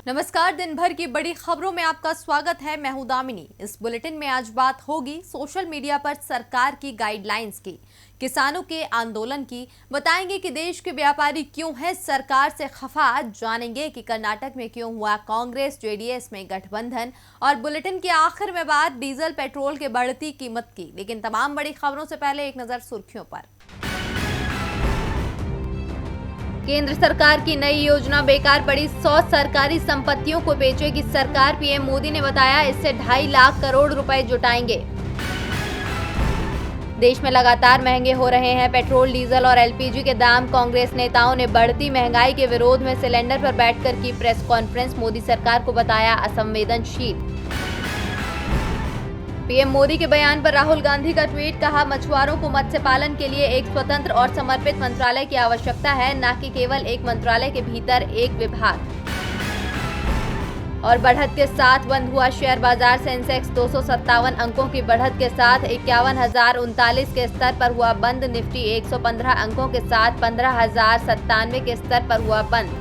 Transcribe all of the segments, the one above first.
नमस्कार। दिन भर की बड़ी खबरों में आपका स्वागत है। मैं हूं दामिनी। इस बुलेटिन में आज बात होगी सोशल मीडिया पर सरकार की गाइडलाइंस की, किसानों के आंदोलन की, बताएंगे कि देश के व्यापारी क्यों हैं सरकार से खफा, जानेंगे कि कर्नाटक में क्यों हुआ कांग्रेस जेडीएस में गठबंधन, और बुलेटिन के आखिर में बात डीजल पेट्रोल के बढ़ती कीमत की। लेकिन तमाम बड़ी खबरों से पहले एक नजर सुर्खियों पर। केंद्र सरकार की नई योजना बेकार पड़ी, 100 सरकारी संपत्तियों को बेचेगी सरकार। पीएम मोदी ने बताया इससे 2.5 लाख करोड़ रुपए जुटाएंगे। देश में लगातार महंगे हो रहे हैं पेट्रोल, डीजल और एलपीजी के दाम। कांग्रेस नेताओं ने बढ़ती महंगाई के विरोध में सिलेंडर पर बैठकर की प्रेस कॉन्फ्रेंस, मोदी सरकार को बताया असंवेदनशील। पीएम मोदी के बयान पर राहुल गांधी का ट्वीट, कहा मछुआरों को मत्स्य पालन के लिए एक स्वतंत्र और समर्पित मंत्रालय की आवश्यकता है, न कि केवल एक मंत्रालय के भीतर एक विभाग। और बढ़त के साथ बंद हुआ शेयर बाजार, सेंसेक्स 257 अंकों की बढ़त के साथ 51,039 के स्तर पर हुआ बंद। निफ्टी 115 अंकों के साथ 15,097 के स्तर पर हुआ बंद।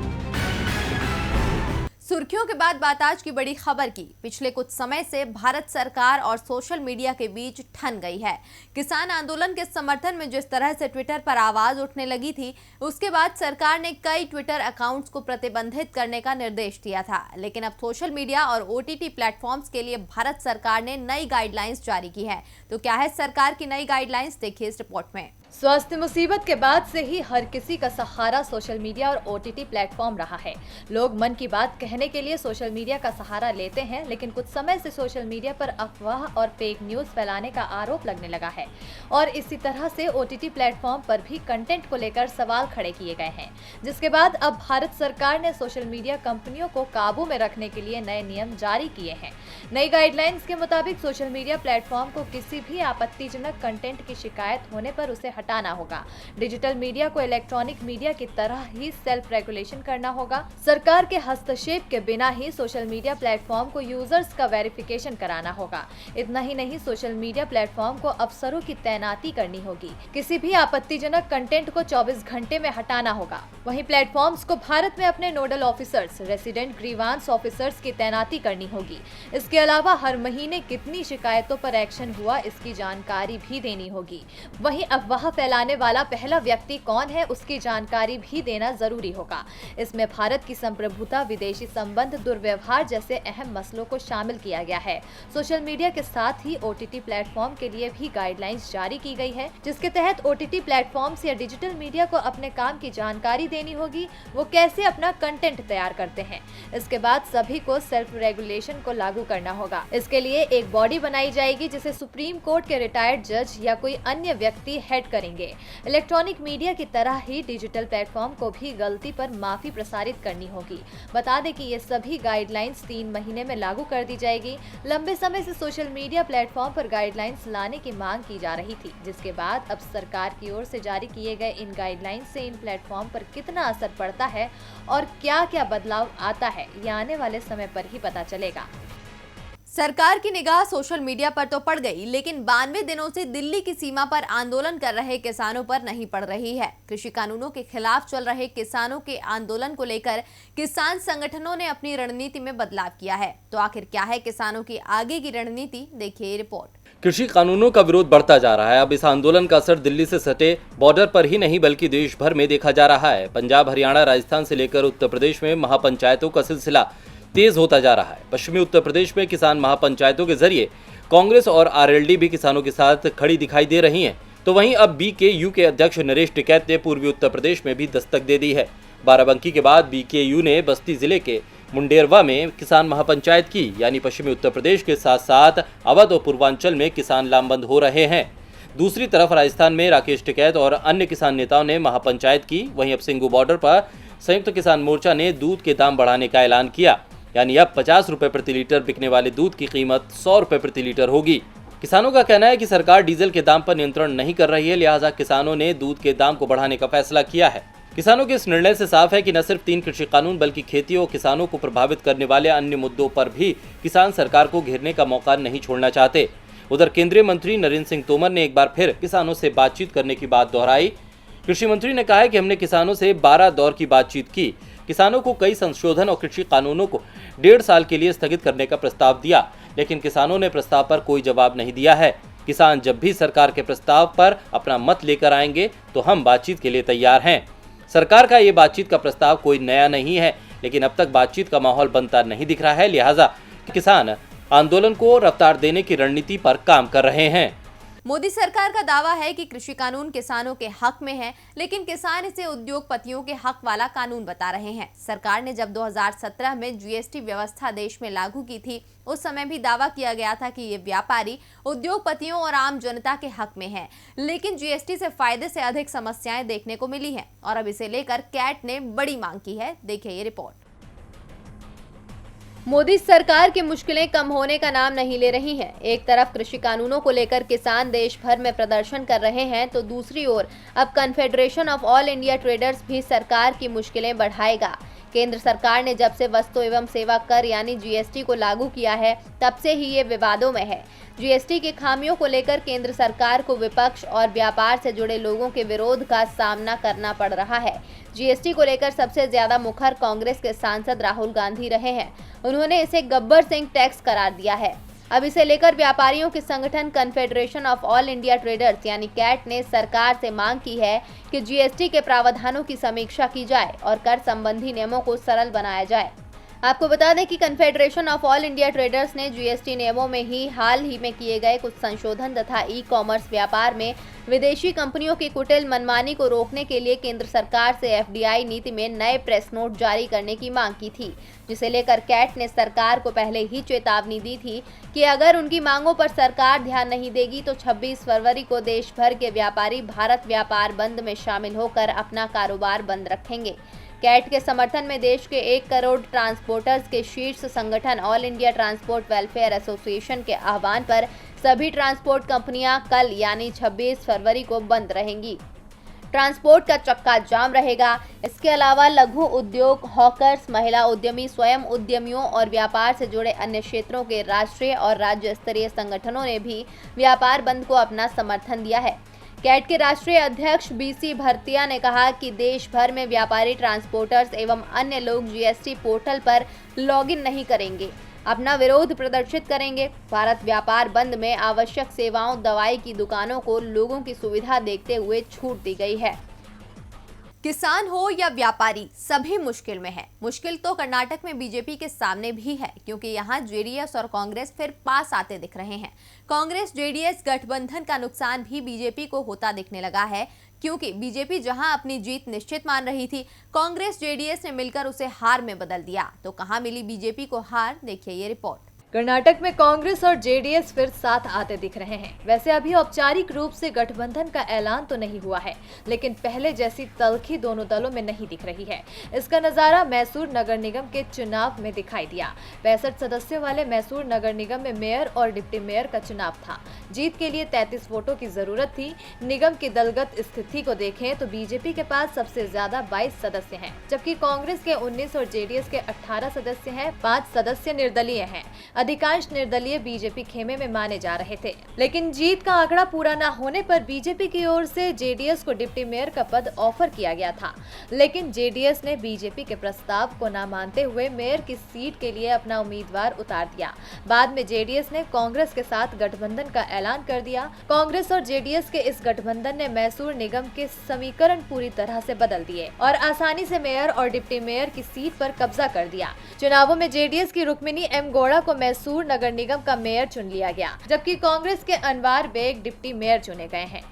सुर्खियों के बाद बात आज की बड़ी खबर की। पिछले कुछ समय से भारत सरकार और सोशल मीडिया के बीच ठन गई है। किसान आंदोलन के समर्थन में जिस तरह से ट्विटर पर आवाज उठने लगी थी, उसके बाद सरकार ने कई ट्विटर अकाउंट्स को प्रतिबंधित करने का निर्देश दिया था। लेकिन अब सोशल मीडिया और ओटीटी प्लेटफॉर्म्स के लिए भारत सरकार ने नई गाइडलाइंस जारी की है। तो क्या है सरकार की नई गाइडलाइंस, देखिए इस रिपोर्ट में। स्वास्थ्य मुसीबत के बाद से ही हर किसी का सहारा सोशल मीडिया और ओटीटी प्लेटफॉर्म रहा है। लोग मन की बात कहने के लिए सोशल मीडिया का सहारा लेते हैं, लेकिन कुछ समय से सोशल मीडिया पर अफवाह और फेक न्यूज फैलाने का आरोप लगने लगा है और इसी तरह से ओटीटी प्लेटफॉर्म पर भी कंटेंट को लेकर सवाल खड़े किए गए हैं, जिसके बाद अब भारत सरकार ने सोशल मीडिया कंपनियों को काबू में रखने के लिए नए नियम जारी किए हैं। नई गाइडलाइंस के मुताबिक सोशल मीडिया प्लेटफॉर्म को किसी भी आपत्तिजनक कंटेंट की शिकायत होने पर उसे हटाना होगा। डिजिटल मीडिया को इलेक्ट्रॉनिक मीडिया की तरह ही सेल्फ रेगुलेशन करना होगा। सरकार के हस्तक्षेप के बिना ही सोशल मीडिया प्लेटफॉर्म को यूजर्स का वेरिफिकेशन कराना होगा। इतना ही नहीं, सोशल मीडिया प्लेटफॉर्म को अफसरों की तैनाती करनी होगी। किसी भी आपत्तिजनक कंटेंट को 24 घंटे में हटाना होगा। वहीं प्लेटफॉर्म्स को भारत में अपने nodal officers, resident grievance officers की तैनाती करनी होगी। इसके अलावा हर महीने कितनी शिकायतों पर एक्शन हुआ, इसकी जानकारी भी देनी होगी। वहीं अफवाह फैलाने वाला पहला व्यक्ति कौन है, उसकी जानकारी भी देना जरूरी होगा। इसमें भारत की संप्रभुता, विदेशी संबंध, दुर्व्यवहार जैसे अहम मसलों को शामिल किया गया है। सोशल मीडिया के साथ ही ओटीटी प्लेटफॉर्म के लिए भी गाइडलाइंस जारी की गई है, जिसके तहत ओटीटी प्लेटफॉर्म्स या डिजिटल मीडिया को अपने काम की जानकारी देनी होगी, वो कैसे अपना कंटेंट तैयार करते हैं। इसके बाद सभी को सेल्फ रेगुलेशन को लागू करना होगा। इसके लिए एक बॉडी बनाई जाएगी, जिसे सुप्रीम कोर्ट के रिटायर्ड जज या कोई अन्य व्यक्ति हेड करेंगे। इलेक्ट्रॉनिक मीडिया की तरह ही डिजिटल प्लेटफॉर्म को भी गलती पर माफी प्रसारित करनी होगी। बता दें कि ये सभी गाइडलाइंस 3 महीने में लागू कर दी जाएगी। लंबे समय से सोशल मीडिया प्लेटफॉर्म पर गाइडलाइंस लाने की मांग की जा रही थी, जिसके बाद अब सरकार की ओर से जारी किए गए इन गाइडलाइंस से इन प्लेटफॉर्म पर कितना असर पड़ता है और क्या क्या बदलाव आता है, ये आने वाले समय पर ही पता चलेगा। सरकार की निगाह सोशल मीडिया पर तो पड़ गई, लेकिन 92 दिनों से दिल्ली की सीमा पर आंदोलन कर रहे किसानों पर नहीं पड़ रही है। कृषि कानूनों के खिलाफ चल रहे किसानों के आंदोलन को लेकर किसान संगठनों ने अपनी रणनीति में बदलाव किया है। तो आखिर क्या है किसानों की आगे की रणनीति, देखिए रिपोर्ट। कृषि कानूनों का विरोध बढ़ता जा रहा है। अब इस आंदोलन का असर दिल्ली से सटे बॉर्डर पर ही नहीं बल्कि देश भर में देखा जा रहा है। पंजाब, हरियाणा, राजस्थान से लेकर उत्तर प्रदेश में महापंचायतों का सिलसिला तेज होता जा रहा है। पश्चिमी उत्तर प्रदेश में किसान महापंचायतों के जरिए कांग्रेस और आरएलडी भी किसानों के साथ खड़ी दिखाई दे रही हैं। तो वहीं अब बीकेयू के अध्यक्ष नरेश टिकैत ने पूर्वी उत्तर प्रदेश में भी दस्तक दे दी है। बाराबंकी के बाद बीकेयू ने बस्ती जिले के मुंडेरवा में किसान महापंचायत की, यानी पश्चिमी उत्तर प्रदेश के साथ साथ अवध और पूर्वांचल में किसान लामबंद हो रहे हैं। दूसरी तरफ राजस्थान में राकेश टिकैत और अन्य किसान नेताओं ने महापंचायत की। वहीं अब सिंघू बॉर्डर पर संयुक्त किसान मोर्चा ने दूध के दाम बढ़ाने का ऐलान किया, यानी अब 50 रुपए प्रति लीटर बिकने वाले दूध की कीमत 100 रुपए प्रति लीटर होगी। किसानों का कहना है कि सरकार डीजल के दाम पर नियंत्रण नहीं कर रही है, लिहाजा किसानों ने दूध के दाम को बढ़ाने का फैसला किया है। किसानों के इस निर्णय से साफ है कि न सिर्फ 3 कृषि कानून बल्कि खेती और किसानों को प्रभावित करने वाले अन्य मुद्दों पर भी किसान सरकार को घेरने का मौका नहीं छोड़ना चाहते। उधर केंद्रीय मंत्री नरेंद्र सिंह तोमर ने एक बार फिर किसानों से बातचीत करने की बात दोहराई। कृषि मंत्री ने कहा है कि हमने किसानों से 12 दौर की बातचीत की। किसानों को कई संशोधन और कृषि कानूनों को 1.5 साल के लिए स्थगित करने का प्रस्ताव दिया, लेकिन किसानों ने प्रस्ताव पर कोई जवाब नहीं दिया है। किसान जब भी सरकार के प्रस्ताव पर अपना मत लेकर आएंगे तो हम बातचीत के लिए तैयार हैं। सरकार का ये बातचीत का प्रस्ताव कोई नया नहीं है, लेकिन अब तक बातचीत का माहौल बनता नहीं दिख रहा है, लिहाजा किसान आंदोलन को रफ्तार देने की रणनीति पर काम कर रहे हैं। मोदी सरकार का दावा है कि कृषि कानून किसानों के हक में है, लेकिन किसान इसे उद्योगपतियों के हक वाला कानून बता रहे हैं। सरकार ने जब 2017 में जीएसटी व्यवस्था देश में लागू की थी, उस समय भी दावा किया गया था कि ये व्यापारी, उद्योगपतियों और आम जनता के हक में है, लेकिन जीएसटी से फायदे से अधिक समस्याएं देखने को मिली हैं और अब इसे लेकर कैट ने बड़ी मांग की है। देखिए ये रिपोर्ट। मोदी सरकार की मुश्किलें कम होने का नाम नहीं ले रही हैं। एक तरफ कृषि कानूनों को लेकर किसान देश भर में प्रदर्शन कर रहे हैं, तो दूसरी ओर अब confederation of all India traders भी सरकार की मुश्किलें बढ़ाएगा। केंद्र सरकार ने जब से वस्तु एवं सेवा कर यानी जीएसटी को लागू किया है, तब से ही ये विवादों में है। जीएसटी की खामियों को लेकर केंद्र सरकार को विपक्ष और व्यापार से जुड़े लोगों के विरोध का सामना करना पड़ रहा है। जीएसटी को लेकर सबसे ज्यादा मुखर कांग्रेस के सांसद राहुल गांधी रहे हैं। उन्होंने इसे गब्बर सिंह टैक्स करार दिया है। अब इसे लेकर व्यापारियों के संगठन confederation of all India traders यानी कैट ने सरकार से मांग की है कि जीएसटी के प्रावधानों की समीक्षा की जाए और कर संबंधी नियमों को सरल बनाया जाए। आपको बता दें कि confederation of all India traders ने जीएसटी नियमों में हाल ही में किए गए कुछ संशोधन तथा ई कॉमर्स व्यापार में विदेशी कंपनियों की कुटिल मनमानी को रोकने के लिए केंद्र सरकार से एफडीआई नीति में नए प्रेस नोट जारी करने की मांग की थी, जिसे लेकर कैट ने सरकार को पहले ही चेतावनी दी थी कि अगर उनकी मांगों पर सरकार ध्यान नहीं देगी तो 26 फरवरी को देश भर के व्यापारी भारत व्यापार बंद में शामिल होकर अपना कारोबार बंद रखेंगे। कैट के समर्थन में देश के 1 करोड़ ट्रांसपोर्टर्स के शीर्ष संगठन all India transport welfare association के आह्वान पर सभी ट्रांसपोर्ट कंपनियां कल यानी 26 फरवरी को बंद रहेंगी। ट्रांसपोर्ट का चक्का जाम रहेगा। इसके अलावा लघु उद्योग, हॉकर्स, महिला उद्यमी, स्वयं उद्यमियों और व्यापार से जुड़े अन्य क्षेत्रों के राष्ट्रीय और राज्य स्तरीय संगठनों ने भी व्यापार बंद को अपना समर्थन दिया है। कैट के राष्ट्रीय अध्यक्ष बीसी भरतिया ने कहा कि देश भर में व्यापारी, ट्रांसपोर्टर्स एवं अन्य लोग जीएसटी पोर्टल पर लॉगिन नहीं करेंगे, अपना विरोध प्रदर्शित करेंगे। भारत व्यापार बंद में आवश्यक सेवाओं, दवाई की दुकानों को लोगों की सुविधा देखते हुए छूट दी गई है। किसान हो या व्यापारी, सभी मुश्किल में है। मुश्किल तो कर्नाटक में बीजेपी के सामने भी है, क्योंकि यहां जेडीएस और कांग्रेस फिर पास आते दिख रहे हैं। कांग्रेस जेडीएस गठबंधन का नुकसान भी बीजेपी को होता दिखने लगा है, क्योंकि बीजेपी जहां अपनी जीत निश्चित मान रही थी, कांग्रेस जेडीएस ने मिलकर उसे हार में बदल दिया। तो कहां मिली बीजेपी को हार, देखिए ये रिपोर्ट। कर्नाटक में कांग्रेस और जेडीएस फिर साथ आते दिख रहे हैं। वैसे अभी औपचारिक रूप से गठबंधन का ऐलान तो नहीं हुआ है, लेकिन पहले जैसी तल्खी दोनों दलों में नहीं दिख रही है। इसका नजारा मैसूर नगर निगम के चुनाव में दिखाई दिया। 65 सदस्यों वाले मैसूर नगर निगम में मेयर और डिप्टी मेयर का चुनाव था। जीत के लिए 33 वोटों की जरूरत थी। निगम की दलगत स्थिति को देखें तो बीजेपी के पास सबसे ज्यादा 22 सदस्य हैं, जबकि कांग्रेस के 19 और जेडीएस के 18 सदस्य हैं। 5 सदस्य निर्दलीय हैं। अधिकांश निर्दलीय बीजेपी खेमे में माने जा रहे थे, लेकिन जीत का आंकड़ा पूरा न होने पर बीजेपी की ओर से जेडीएस को डिप्टी मेयर का पद ऑफर किया गया था, लेकिन जेडीएस ने बीजेपी के प्रस्ताव को न मानते हुए मेयर की सीट के लिए अपना उम्मीदवार उतार दिया। बाद में जेडीएस ने कांग्रेस के साथ गठबंधन का ऐलान कर दिया। कांग्रेस और जेडीएस के इस गठबंधन ने मैसूर निगम के समीकरण पूरी तरह से बदल दिए और आसानी से मेयर और डिप्टी मेयर की सीट पर कब्जा कर दिया। चुनावों में जेडीएस की रुक्मिनी एम गौड़ा को मैसूर नगर निगम का मेयर चुन लिया गया, जबकि कांग्रेस के अनवार बेग डिप्टी मेयर चुने गए हैं।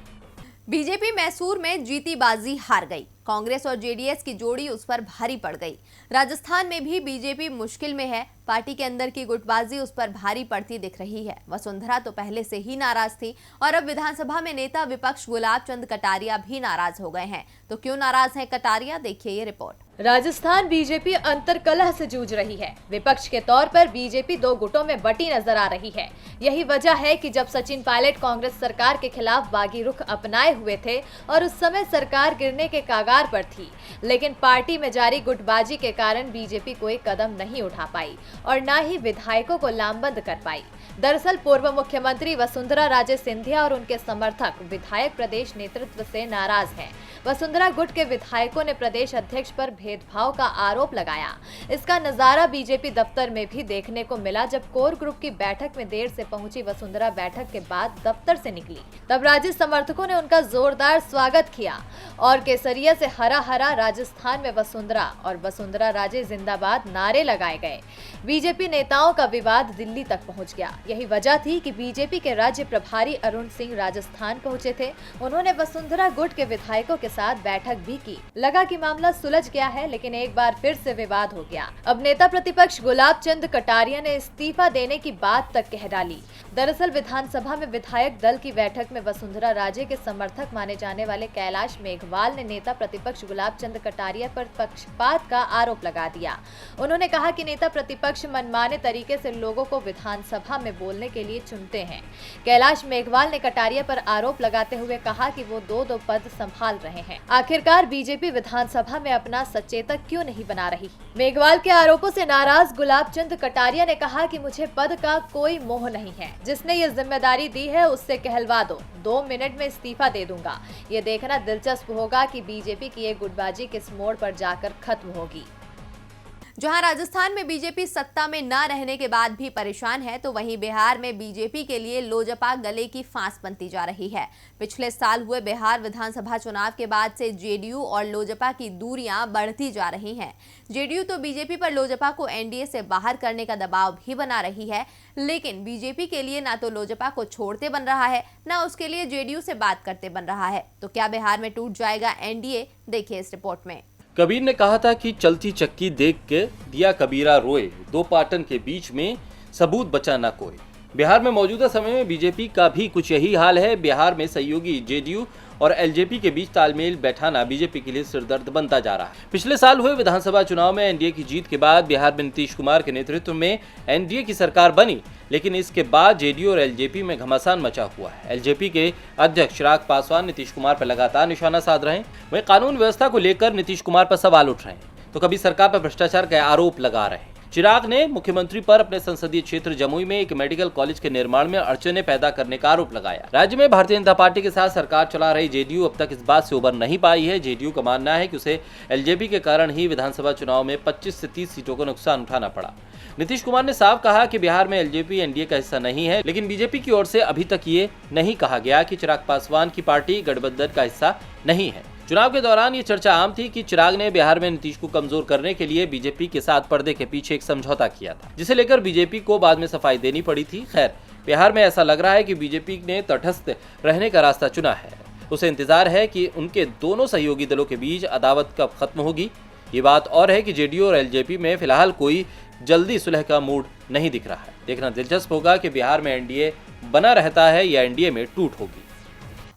बीजेपी मैसूर में जीती बाजी हार गई। कांग्रेस और जेडीएस की जोड़ी उस पर भारी पड़ गई। राजस्थान में भी बीजेपी मुश्किल में है। पार्टी के अंदर की गुटबाजी उस पर भारी पड़ती दिख रही है। वसुंधरा तो पहले से ही नाराज थी और अब विधानसभा में नेता विपक्ष गुलाब चंद कटारिया भी नाराज हो गए हैं। तो क्यों नाराज हैं कटारिया, देखिए ये रिपोर्ट। राजस्थान बीजेपी अंतर्कलह से जूझ रही है। विपक्ष के तौर पर बीजेपी 2 गुटों में बटी नजर आ रही है। यही वजह है कि जब सचिन पायलट कांग्रेस सरकार के खिलाफ बागी रुख अपनाए हुए थे और उस समय सरकार गिरने के कागार पर थी, लेकिन पार्टी में जारी गुटबाजी के कारण बीजेपी कोई कदम नहीं उठा पाई और न ही विधायकों को लामबंद कर पाई। दरअसल पूर्व मुख्यमंत्री वसुंधरा राजे सिंधिया और उनके समर्थक विधायक प्रदेश नेतृत्व से नाराज हैं। वसुंधरा गुट के विधायकों ने प्रदेश अध्यक्ष पर भेदभाव का आरोप लगाया। इसका नजारा बीजेपी दफ्तर में भी देखने को मिला। जब कोर ग्रुप की बैठक में देर से पहुंची वसुंधरा बैठक के बाद दफ्तर से निकली, तब राज्य समर्थकों ने उनका जोरदार स्वागत किया और केसरिया से हरा हरा राजस्थान में वसुंधरा और वसुंधरा राजे जिंदाबाद नारे लगाए गए। बीजेपी नेताओं का विवाद दिल्ली तक पहुंच गया। यही वजह थी कि बीजेपी के राज्य प्रभारी अरुण सिंह राजस्थान पहुंचे थे। उन्होंने वसुंधरा गुट के विधायकों के साथ बैठक भी की। लगा कि मामला सुलझ गया है, लेकिन एक बार फिर से विवाद हो गया। अब नेता प्रतिपक्ष गुलाब चंद कटारिया ने इस्तीफा देने की बात तक कह डाली। दरअसल विधानसभा में विधायक दल की बैठक में वसुंधरा राजे के समर्थक माने जाने वाले कैलाश मेघवाल ने नेता प्रतिपक्ष गुलाब चंद कटारिया पर पक्षपात का आरोप लगा दिया। उन्होंने कहा कि नेता प्रतिपक्ष मनमाने तरीके से लोगों को विधानसभा में बोलने के लिए चुनते हैं। कैलाश मेघवाल ने कटारिया पर आरोप लगाते हुए कहा कि वो दो पद संभाल रहे हैं। आखिरकार बीजेपी विधानसभा में अपना सचेतक क्यों नहीं बना रही? मेघवाल के आरोपों से नाराज गुलाब चंद कटारिया ने कहा कि मुझे पद का कोई मोह नहीं है। जिसने ये जिम्मेदारी दी है उससे कहलवा दो, 2 मिनट में इस्तीफा दे दूंगा। ये देखना दिलचस्प होगा कि बीजेपी की ये गुटबाजी किस मोड़ पर जाकर खत्म होगी। जहां राजस्थान में बीजेपी सत्ता में न रहने के बाद भी परेशान है, तो वहीं बिहार में बीजेपी के लिए लोजपा गले की फांस बनती जा रही है। पिछले साल हुए बिहार विधानसभा चुनाव के बाद से जेडीयू और लोजपा की दूरियां बढ़ती जा रही हैं। जेडीयू तो बीजेपी पर लोजपा को एनडीए से बाहर करने का दबाव भी बना रही है, लेकिन बीजेपी के लिए ना तो लोजपा को छोड़ते बन रहा है, ना उसके लिए जेडीयू से बात करते बन रहा है। तो क्या बिहार में टूट जाएगा एनडीए? देखिए इस रिपोर्ट में। कबीर ने कहा था कि चलती चक्की देख के दिया कबीरा रोए, दो पाटन के बीच में सबूत बचा ना कोई। बिहार में मौजूदा समय में बीजेपी का भी कुछ यही हाल है। बिहार में सहयोगी जेडीयू और एलजेपी के बीच तालमेल बैठाना बीजेपी के लिए सिरदर्द बनता जा रहा है। पिछले साल हुए विधानसभा चुनाव में एनडीए की जीत के बाद बिहार में नीतीश कुमार के नेतृत्व में एनडीए की सरकार बनी, लेकिन इसके बाद जेडीयू और एलजेपी में घमासान मचा हुआ है। एलजेपी के अध्यक्ष चिराग पासवान नीतीश कुमार पर लगातार निशाना साध रहे हैं। वहीं कानून व्यवस्था को लेकर नीतीश कुमार पर सवाल उठ रहे हैं, तो कभी सरकार पर भ्रष्टाचार के आरोप लगा रहे हैं। चिराग ने मुख्यमंत्री पर अपने संसदीय क्षेत्र जमुई में एक मेडिकल कॉलेज के निर्माण में अड़चने पैदा करने का आरोप लगाया। राज्य में भारतीय जनता पार्टी के साथ सरकार चला रही जेडीयू अब तक इस बात से उबर नहीं पाई है। जेडीयू का मानना है कि उसे एलजेपी के कारण ही विधानसभा चुनाव में 25 से 30 सीटों को नुकसान उठाना पड़ा। नीतीश कुमार ने साफ कहा कि बिहार में एलजेपी एनडीए का हिस्सा नहीं है, लेकिन बीजेपी की ओर से अभी तक ये नहीं कहा गया कि चिराग पासवान की पार्टी गठबंधन का हिस्सा नहीं है। चुनाव के दौरान ये चर्चा आम थी कि चिराग ने बिहार में नीतीश को कमजोर करने के लिए बीजेपी के साथ पर्दे के पीछे एक समझौता किया था, जिसे लेकर बीजेपी को बाद में सफाई देनी पड़ी थी। खैर, बिहार में ऐसा लग रहा है कि बीजेपी ने तटस्थ रहने का रास्ता चुना है। उसे इंतजार है कि उनके दोनों सहयोगी दलों के बीच अदावत कब खत्म होगी। ये बात और है कि जेडीयू और एलजेपी में फिलहाल कोई जल्दी सुलह का मूड नहीं दिख रहा है। देखना दिलचस्प होगा कि बिहार में एनडीए बना रहता है या एनडीए में टूट होगी।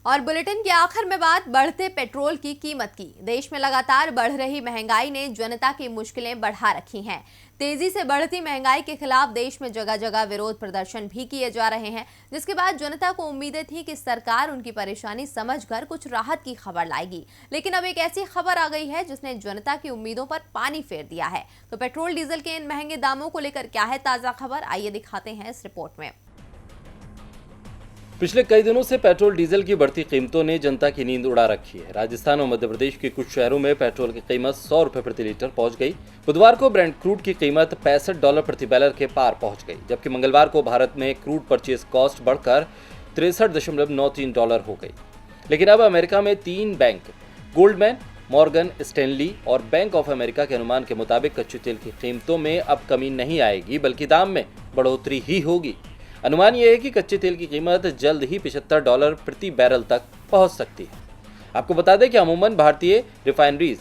और बुलेटिन के आखिर में बात बढ़ते पेट्रोल की कीमत की। देश में लगातार बढ़ रही महंगाई ने जनता की मुश्किलें बढ़ा रखी हैं। तेजी से बढ़ती महंगाई के खिलाफ देश में जगह जगह विरोध प्रदर्शन भी किए जा रहे हैं, जिसके बाद जनता को उम्मीदें थी कि सरकार उनकी परेशानी समझकर कुछ राहत की खबर लाएगी। लेकिन अब एक ऐसी खबर आ गई है जिसने जनता की उम्मीदों पर पानी फेर दिया है। तो पेट्रोल डीजल के इन महंगे दामों को लेकर क्या है ताजा खबर, आइए दिखाते हैं इस रिपोर्ट में। पिछले कई दिनों से पेट्रोल डीजल की बढ़ती कीमतों ने जनता की नींद उड़ा रखी है। राजस्थान और मध्य प्रदेश के कुछ शहरों में पेट्रोल की कीमत 100 रुपए प्रति लीटर पहुंच गई। बुधवार को ब्रेंट क्रूड की कीमत $65 प्रति बैरल के पार पहुंच गई, जबकि मंगलवार को भारत में क्रूड परचेज कॉस्ट बढ़कर $63.93 हो गई। लेकिन अब अमेरिका में 3 बैंक गोल्डमैन, मॉर्गन स्टैनली और बैंक ऑफ अमेरिका के अनुमान के मुताबिक कच्चे तेल की कीमतों में अब कमी नहीं आएगी, बल्कि दाम में बढ़ोतरी ही होगी। अनुमान यह है कि कच्चे तेल की कीमत जल्द ही $75 प्रति बैरल तक पहुंच सकती है। आपको बता दें कि अमूमन भारतीय रिफाइनरीज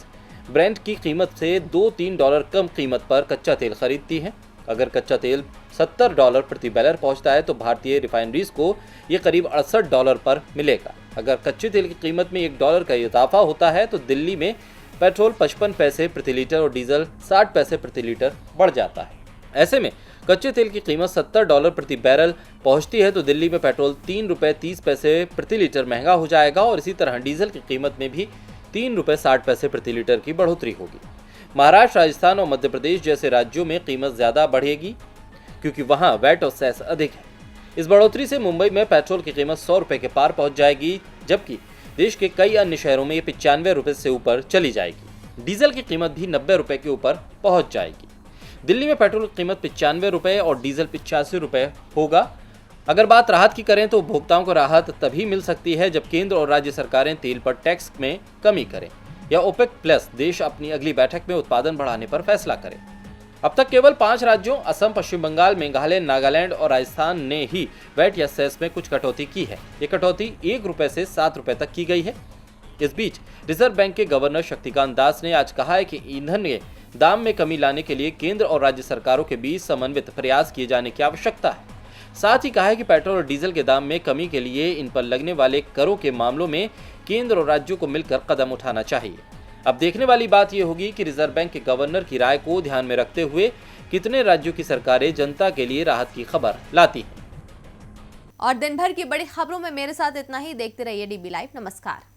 ब्रेंट की कीमत से $2-3 कम कीमत पर कच्चा तेल खरीदती हैं। अगर कच्चा तेल $70 प्रति बैरल पहुंचता है तो भारतीय रिफाइनरीज को यह करीब $68 पर मिलेगा। अगर कच्चे तेल की कीमत में $1 का इजाफा होता है तो दिल्ली में पेट्रोल 55 पैसे प्रति लीटर और डीजल 60 पैसे प्रति लीटर बढ़ जाता है। ऐसे में कच्चे तेल की कीमत $70 प्रति बैरल पहुंचती है तो दिल्ली में पेट्रोल ₹3.30 प्रति लीटर महंगा हो जाएगा और इसी तरह डीजल की कीमत में भी ₹3.60 प्रति लीटर की बढ़ोतरी होगी। महाराष्ट्र, राजस्थान और मध्य प्रदेश जैसे राज्यों में कीमत ज्यादा बढ़ेगी क्योंकि वहां वैट और सेस अधिक है। इस बढ़ोतरी से मुंबई में पेट्रोल की कीमत 100 रुपए के पार पहुंच जाएगी, जबकि देश के कई अन्य शहरों में ये 95 रुपए से ऊपर चली जाएगी। डीजल की कीमत भी 90 रुपए के ऊपर पहुंच जाएगी। दिल्ली में पेट्रोल की कीमत 95 रुपए और डीजल 85 रुपए होगा। अगर बात राहत की करें तो उपभोक्ताओं को राहत तभी मिल सकती है जब केंद्र और राज्य सरकारें तेल पर टैक्स में कमी करें या ओपेक प्लस देश अपनी अगली बैठक में उत्पादन बढ़ाने पर फैसला करें। अब तक केवल 5 राज्यों असम, पश्चिम बंगाल, मेघालय, नागालैंड और राजस्थान ने ही वैट या सेस में कुछ कटौती की है। ये कटौती 1 रुपए से 7 रुपए तक की गई है। इस बीच रिजर्व बैंक के गवर्नर शक्तिकांत दास ने आज कहा है कि ईंधन के दाम में कमी लाने के लिए केंद्र और राज्य सरकारों के बीच समन्वित प्रयास किए जाने की आवश्यकता है। साथ ही कहा है कि पेट्रोल और डीजल के दाम में कमी के लिए इन पर लगने वाले करों के मामलों में केंद्र और राज्यों को मिलकर कदम उठाना चाहिए। अब देखने वाली बात यह होगी कि रिजर्व बैंक के गवर्नर की राय को ध्यान में रखते हुए कितने राज्यों की सरकारें जनता के लिए राहत की खबर लाती हैं। और दिन भर की बड़ी खबरों में मेरे साथ इतना ही। देखते रहिए DB लाइव। नमस्कार।